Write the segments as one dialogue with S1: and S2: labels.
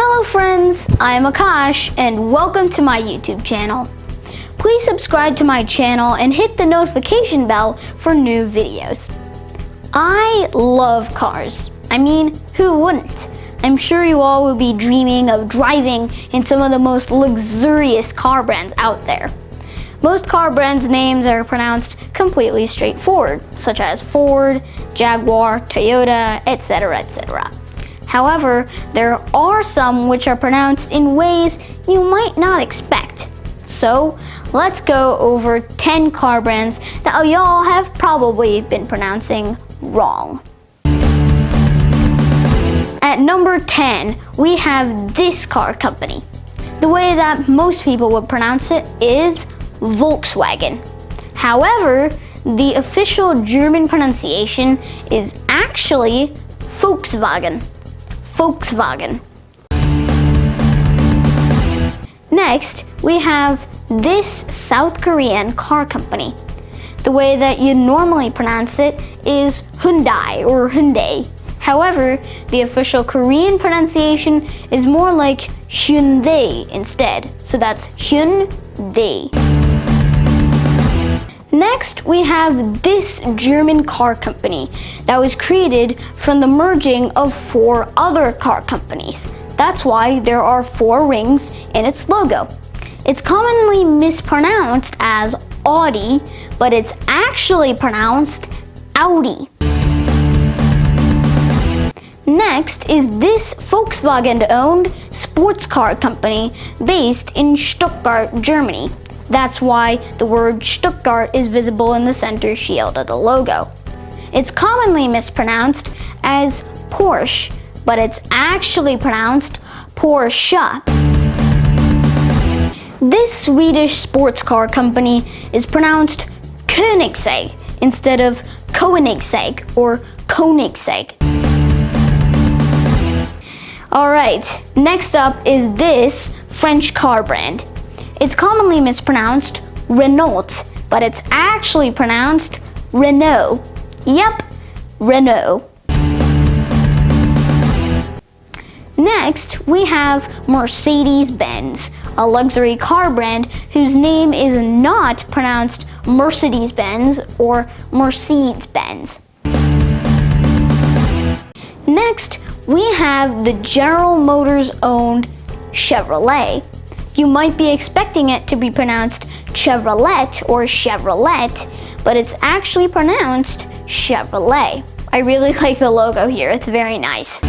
S1: Hello friends, I'm Akash and welcome to my YouTube channel. Please subscribe to my channel and hit the notification bell for new videos. I love cars. I mean, who wouldn't? I'm sure you all will be dreaming of driving in some of the most luxurious car brands out there. Most car brands' names are pronounced completely straightforward, such as Ford, Jaguar, Toyota, etc., etc. However, there are some which are pronounced in ways you might not expect. So, let's go over 10 car brands that y'all have probably been pronouncing wrong. At number 10, we have this car company. The way that most people would pronounce it is Volkswagen. However, the official German pronunciation is actually Volkswagen. Volkswagen. Next, we have this South Korean car company. The way that you normally pronounce it is Hyundai or Hyundai. However, the official Korean pronunciation is more like Hyundai instead. So that's Hyundai. Next, we have this German car company that was created from the merging of 4 other car companies. That's why there are 4 rings in its logo. It's commonly mispronounced as Audi, but it's actually pronounced Audi. Next is this Volkswagen-owned sports car company based in Stuttgart, Germany. That's why the word Stuttgart is visible in the center shield of the logo. It's commonly mispronounced as Porsche, but it's actually pronounced Porsche. This Swedish sports car company is pronounced Koenigsegg instead of Koenigsegg or Koenigsegg. Alright, next up is this French car brand. It's commonly mispronounced Renault, but it's actually pronounced Renault. Yep, Renault. Next, we have Mercedes-Benz, a luxury car brand whose name is not pronounced Mercedes-Benz or Mercedes-Benz. Next, we have the General Motors owned Chevrolet. You might be expecting it to be pronounced Chevrolet or Chevrolet, but it's actually pronounced Chevrolet. I really like the logo here, it's very nice.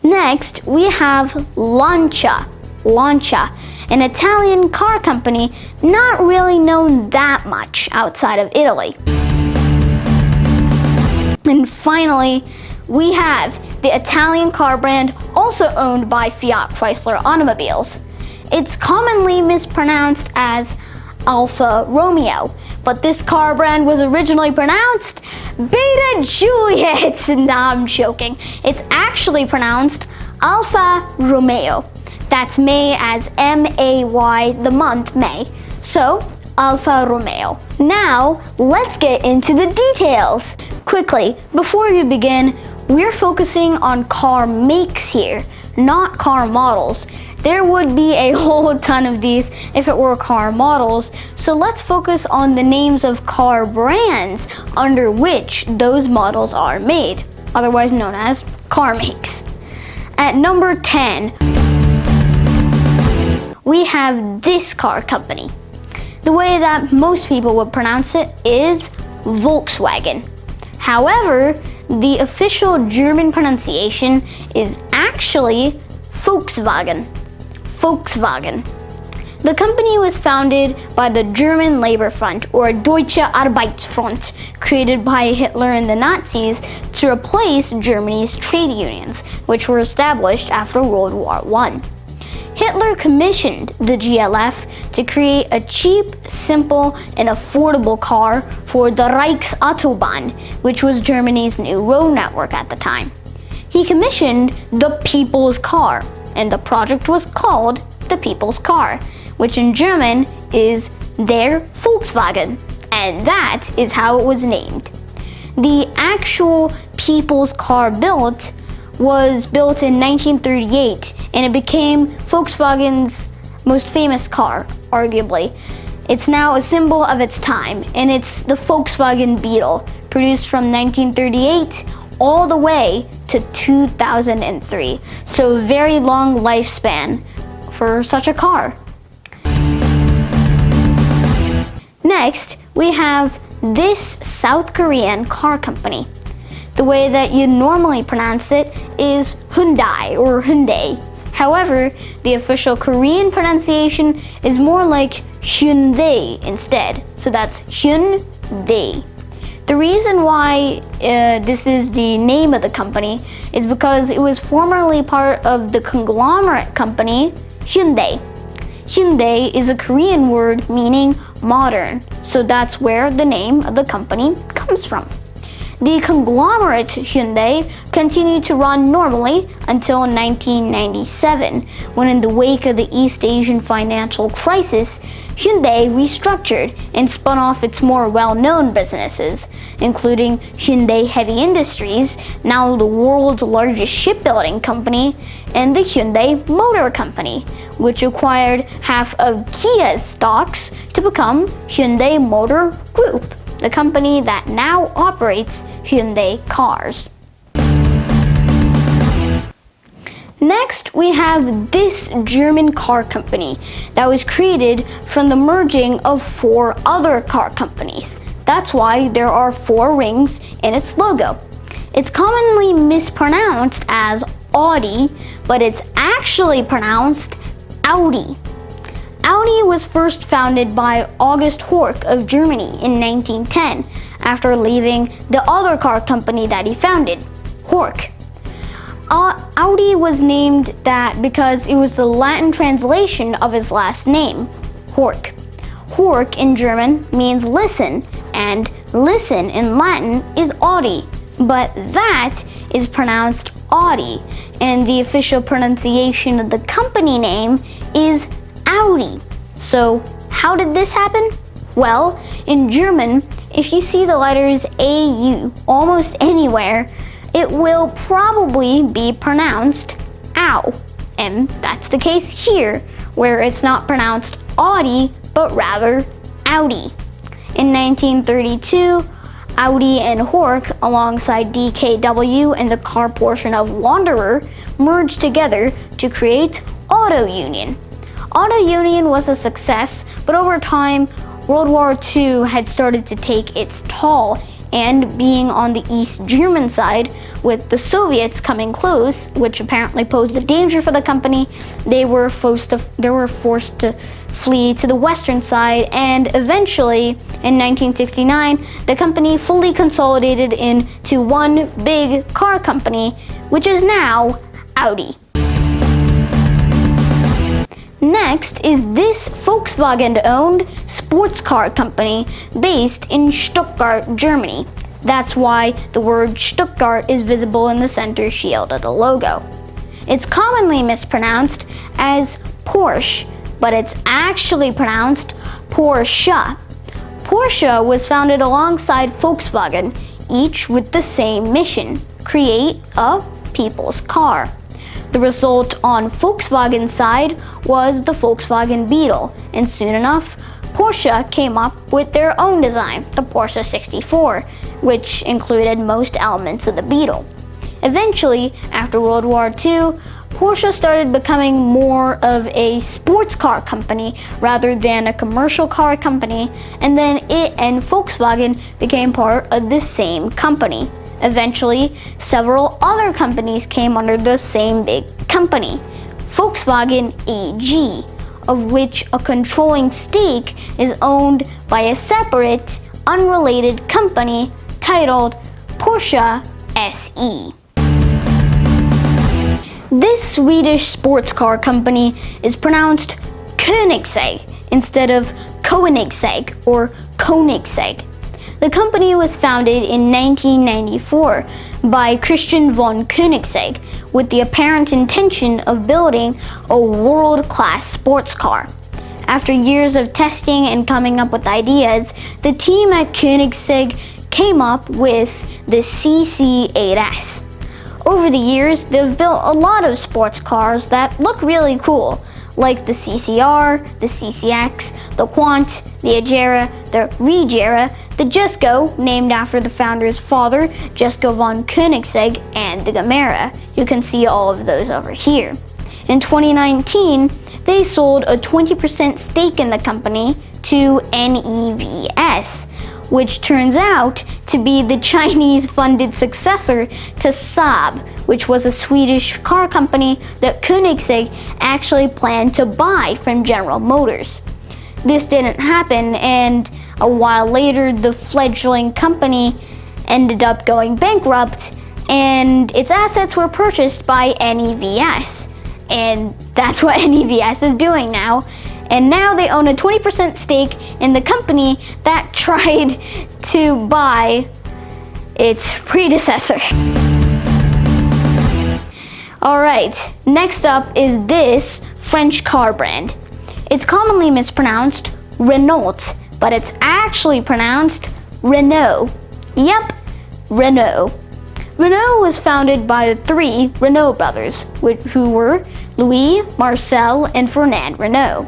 S1: Next, we have Lancia. Lancia, an Italian car company not really known that much outside of Italy. And finally, we have the Italian car brand also owned by Fiat Chrysler Automobiles. It's commonly mispronounced as Alfa Romeo, but this car brand was originally pronounced Beta Juliet. Nah, I'm joking. It's actually pronounced Alfa Romeo. That's May as M-A-Y, the month May. So, Alfa Romeo. Now, let's get into the details. Quickly, before we begin, we're focusing on car makes here, not car models. There would be a whole ton of these if it were car models, so let's focus on the names of car brands under which those models are made, otherwise known as car makes. At number 10, we have this car company. The way that most people would pronounce it is Volkswagen. However, the official German pronunciation is actually Volkswagen. Volkswagen. The company was founded by the German Labor Front, or Deutsche Arbeitsfront, created by Hitler and the Nazis to replace Germany's trade unions, which were established after World War I. Hitler commissioned the GLF to create a cheap, simple, and affordable car for the Reichsautobahn, which was Germany's new road network at the time. He commissioned the People's Car, and the project was called the People's Car, which in German is der Volkswagen, and that is how it was named. The actual People's Car built was built in 1938, and it became Volkswagen's most famous car, arguably. It's now a symbol of its time, and it's the Volkswagen Beetle, produced from 1938 all the way to 2003. So a very long lifespan for such a car. Next, we have this South Korean car company. The way that you normally pronounce it is Hyundai or Hyundai. However, the official Korean pronunciation is more like Hyundai instead. So that's Hyundai. The reason why this is the name of the company is because it was formerly part of the conglomerate company Hyundai. Hyundai is a Korean word meaning modern, so that's where the name of the company comes from. The conglomerate Hyundai continued to run normally until 1997, when in the wake of the East Asian financial crisis, Hyundai restructured and spun off its more well-known businesses, including Hyundai Heavy Industries, now the world's largest shipbuilding company, and the Hyundai Motor Company, which acquired half of Kia's stocks to become Hyundai Motor Group, the company that now operates Hyundai cars. Next, we have this German car company that was created from the merging of 4 other car companies. That's why there are 4 rings in its logo. It's commonly mispronounced as Audi, but it's actually pronounced Audi. Audi was first founded by August Horch of Germany in 1910, after leaving the other car company that he founded, Horch. Audi was named that because it was the Latin translation of his last name, Horch. Horch in German means listen, and listen in Latin is Audi, but that is pronounced Audi, and the official pronunciation of the company name is Audi. So how did this happen? Well, in German, if you see the letters AU almost anywhere, it will probably be pronounced Au. And that's the case here, where it's not pronounced Audi, but rather Audi. In 1932, Audi and Horch, alongside DKW and the car portion of Wanderer, merged together to create Auto Union. Auto Union was a success, but over time, World War II had started to take its toll, and being on the East German side, with the Soviets coming close, which apparently posed a danger for the company, they were forced to flee to the western side, and eventually, in 1969, the company fully consolidated into one big car company, which is now Audi. Next is this Volkswagen-owned sports car company based in Stuttgart, Germany. That's why the word Stuttgart is visible in the center shield of the logo. It's commonly mispronounced as Porsche, but it's actually pronounced Porsche. Porsche was founded alongside Volkswagen, each with the same mission: create a people's car. The result on Volkswagen's side was the Volkswagen Beetle, and soon enough, Porsche came up with their own design, the Porsche 64, which included most elements of the Beetle. Eventually, after World War II, Porsche started becoming more of a sports car company rather than a commercial car company, and then it and Volkswagen became part of the same company. Eventually, several other companies came under the same big company, Volkswagen AG, of which a controlling stake is owned by a separate, unrelated company titled Porsche SE. This Swedish sports car company is pronounced Koenigsegg instead of Koenigsegg or Koenigsegg. The company was founded in 1994 by Christian von Koenigsegg with the apparent intention of building a world-class sports car. After years of testing and coming up with ideas, the team at Koenigsegg came up with the CC8S. Over the years, they've built a lot of sports cars that look really cool, like the CCR, the CCX, the Quant, the Agera, the Regera, the Jesko, named after the founder's father, Jesko von Koenigsegg, and the Gamera. You can see all of those over here. In 2019, they sold a 20% stake in the company to NEVS, which turns out to be the Chinese-funded successor to Saab, which was a Swedish car company that Koenigsegg actually planned to buy from General Motors. This didn't happen, and a while later the fledgling company ended up going bankrupt, and its assets were purchased by NEVS. And that's what NEVS is doing now. And now they own a 20% stake in the company that tried to buy its predecessor. Alright, next up is this French car brand. It's commonly mispronounced Renault, but it's actually pronounced Renault. Yep, Renault. Renault was founded by the three Renault brothers, who were Louis, Marcel, and Fernand Renault.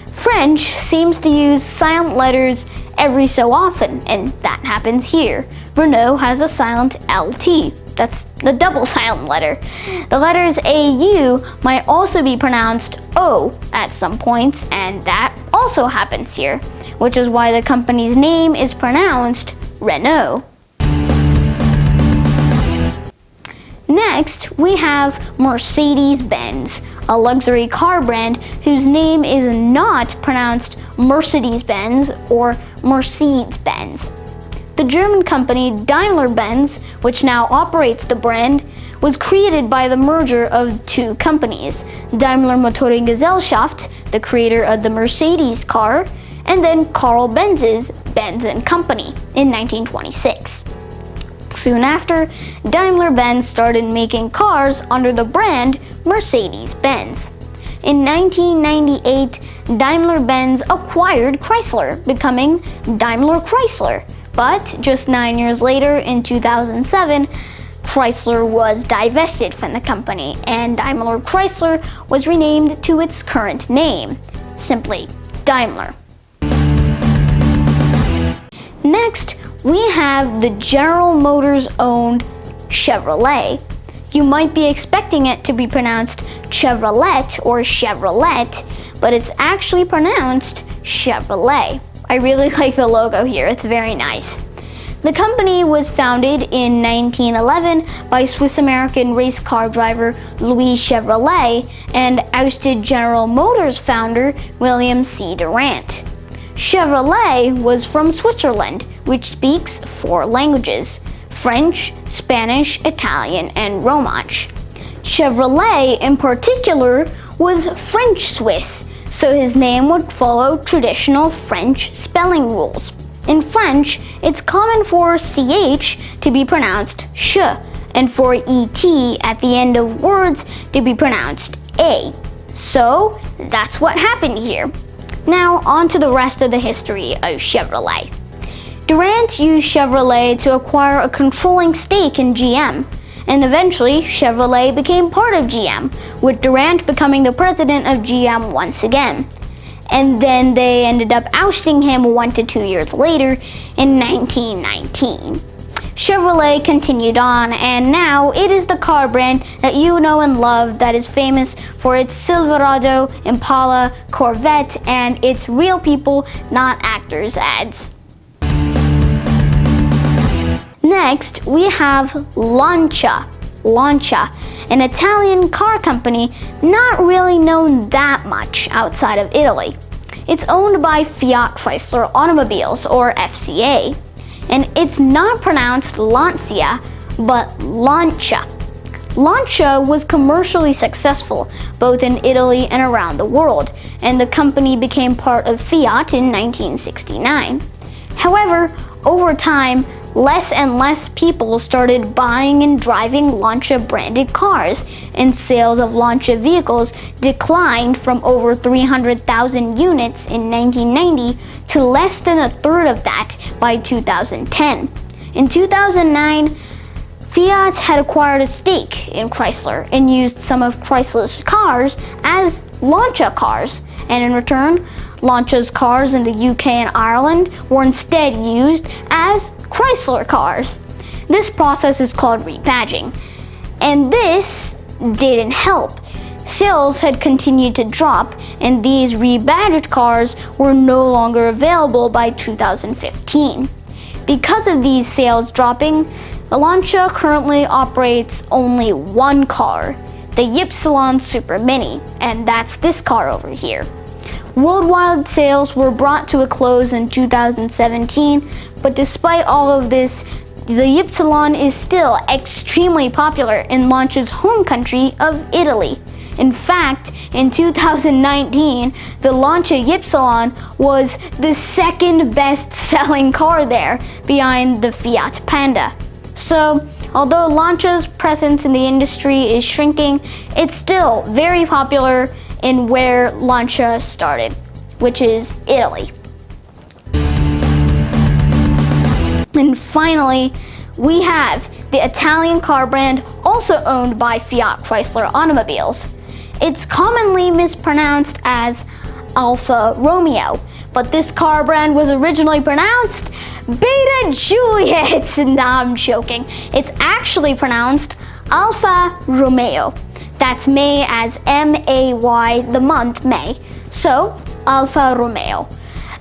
S1: French seems to use silent letters every so often, and that happens here. Renault has a silent LT. That's the double silent letter. The letters AU might also be pronounced O at some points, and that also happens here, which is why the company's name is pronounced Renault. Next, we have Mercedes-Benz, a luxury car brand whose name is not pronounced Mercedes-Benz or Mercedes-Benz. The German company Daimler-Benz, which now operates the brand, was created by the merger of two companies, Daimler Motorengesellschaft, the creator of the Mercedes car, and then Carl Benz's Benz & Company in 1926. Soon after, Daimler-Benz started making cars under the brand Mercedes-Benz. In 1998, Daimler-Benz acquired Chrysler, becoming Daimler-Chrysler. But just 9 years later, in 2007, Chrysler was divested from the company, and Daimler-Chrysler was renamed to its current name, simply Daimler. Next, we have the General Motors owned Chevrolet. You might be expecting it to be pronounced Chevrolet or Chevrolet, but it's actually pronounced Chevrolet. I really like the logo here, it's very nice. The company was founded in 1911 by Swiss-American race car driver Louis Chevrolet and ousted General Motors founder William C. Durant. Chevrolet was from Switzerland, which speaks 4 languages: French, Spanish, Italian, and Romansh. Chevrolet, in particular, was French-Swiss, so his name would follow traditional French spelling rules. In French, it's common for CH to be pronounced sh, and for ET at the end of words to be pronounced A. So, that's what happened here. Now, on to the rest of the history of Chevrolet. Durant used Chevrolet to acquire a controlling stake in GM, and eventually Chevrolet became part of GM, with Durant becoming the president of GM once again. And then they ended up ousting him 1 to 2 years later in 1919. Chevrolet continued on, and now it is the car brand that you know and love that is famous for its Silverado, Impala, Corvette, and its real people, not actors ads. Next, we have Lancia. Lancia, an Italian car company not really known that much outside of Italy. It's owned by Fiat Chrysler Automobiles, or FCA, and it's not pronounced Lancia, but Lancia. Lancia was commercially successful both in Italy and around the world, and the company became part of Fiat in 1969. However, over time, less and less people started buying and driving Lancia branded cars, and sales of Lancia vehicles declined from over 300,000 units in 1990 to less than a third of that by 2010. In 2009, Fiat had acquired a stake in Chrysler and used some of Chrysler's cars as Lancia cars, and in return, Lancia's cars in the UK and Ireland were instead used as Chrysler cars. This process is called rebadging, and this didn't help. Sales had continued to drop, and these rebadged cars were no longer available by 2015. Because of these sales dropping, the Lancia currently operates only one car, the Ypsilon Super Mini, and that's this car over here. Worldwide sales were brought to a close in 2017, but despite all of this, the Ypsilon is still extremely popular in Lancia's home country of Italy. In fact, in 2019, the Lancia Ypsilon was the second best-selling car there, behind the Fiat Panda. So, although Lancia's presence in the industry is shrinking, it's still very popular in where Lancia started, which is Italy. And finally, we have the Italian car brand also owned by Fiat Chrysler Automobiles. It's commonly mispronounced as Alfa Romeo, but this car brand was originally pronounced Beta Juliet. Nah, I'm joking. It's actually pronounced Alfa Romeo. That's May as M-A-Y, the month May. So, Alfa Romeo.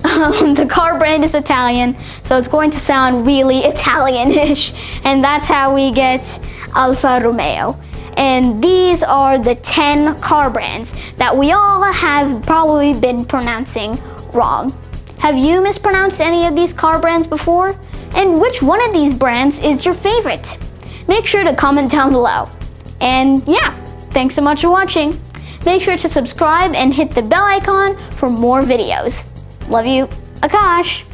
S1: The car brand is Italian, so it's going to sound really Italian-ish, and that's how we get Alfa Romeo. And these are the 10 car brands that we all have probably been pronouncing wrong. Have you mispronounced any of these car brands before? And which one of these brands is your favorite? Make sure to comment down below. And yeah, thanks so much for watching. Make sure to subscribe and hit the bell icon for more videos. Love you, Akash.